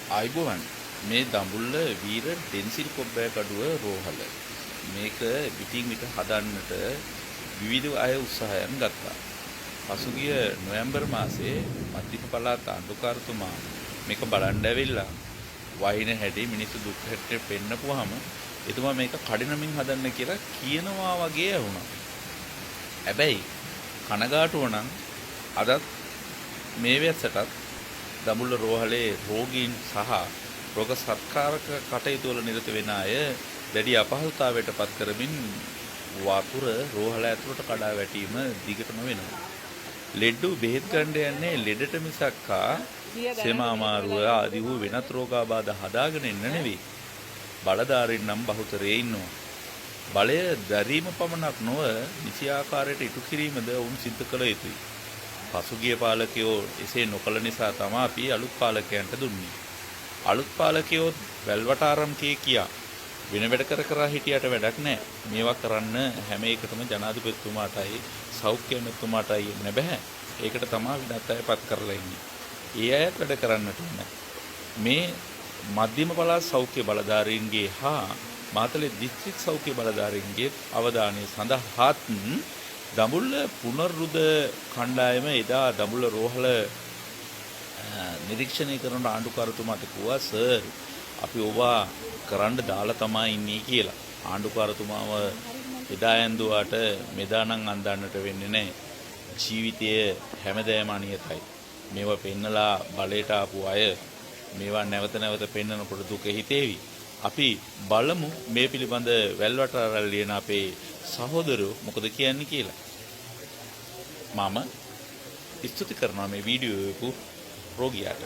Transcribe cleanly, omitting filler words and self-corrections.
ආයිබෝවන් මේ දඹුල්ල වීර ඩෙන්සිල් කොබ්බෑ කඩුව රෝහල මේක පිටින් විට හදන්නට විවිධ අය උත්සාහයන් ගත්තා. පසුගිය නොවැම්බර් මාසයේ මධ්‍යම පළාත් ආණ්ඩුකාරතුමා මේක බලන්න ඇවිල්ලා වයින් හැටි මිනිස්සු දුක් හැටි පෙන්නපුවාම එතුමා මේක කඩිනමින් හදන්න කියලා කියනවා වගේ වුණා. හැබැයි කනගාටුව නම් අදත් මේ වැස්සටත් දඹුල්ල රෝහලේ රෝගීන් සහ රෝග සත්කාරක කටයුතු වල නිරත වෙන අය දැඩි අපහසුතාවයට පත් කරමින් වතුර රෝහල ඇතුළට කඩා වැටීම දිගටම වෙනවා. ලෙඩු බෙහෙත් ගන්න යන්නේ ලෙඩට මිසක්කා සෙම අමාරුව ආදී වූ වෙනත් රෝගාබාධ හදාගෙන ඉන්න නෙවෙයි. බලධාරීන් නම් බහුතරයේ ඉන්නවා. බලය දැරීම පමණක් නොව නිසි ආකාරයට ඉටු කිරීමද වුන් සිද්ධ කළ යුතුයි. පසුගිය පාලකයෝ එසේ නොකළ නිසා තමයි අපි අලුත් පාලකයන්ට දුන්නේ. අලුත් පාලකයෝ වැල්වටාරම්කේ කියා වෙන වැඩ කර හිටියට වැඩක් නැහැ. මේවා කරන්න හැම එකටම ජනාධිපතිතුමාටයි සෞඛ්‍ය ඇමතිතුමාටයි එන්න බෑ. ඒකට තමයි විනත් අයපත් කරලා ඉන්නේ. ඒ අයත් වැඩ කරන්නට ඕන. මේ මධ්‍යම පළාත් සෞඛ්‍ය බලධාරීන්ගේ හා මාතලේ දිස්ත්‍රික් සෞඛ්‍ය බලධාරීන්ගේ අවධානය සඳහාත් දඹුල්ල පුනරුද කණ්ඩායම එදා දඹුල්ල රෝහල නිරීක්ෂණය කරන ආණ්ඩුකාරතුමාට කිව්වා සර් අපි ඕවා කරන්න දාලා තමයි ඉන්නේ කියලා. ආණ්ඩුකාරතුමාව එදා ඇඳුවාට මෙදා නම් අඳන්නට වෙන්නේ නැහැ. ජීවිතය හැමදේම අනියතයි. මේවා පෙන්නලා බලයට ආපු අය මේවා නැවත නැවත පෙන්නනකොට දුක හිතේවි. අපි බලමු මේ පිළිබඳ වැල්වටාරල් ලියන අපේ සහෝදරයෝ මොකද කියන්නේ කියලා. මම ස්තුති කරනවා මේ වීඩියෝ එක රෝගියාට.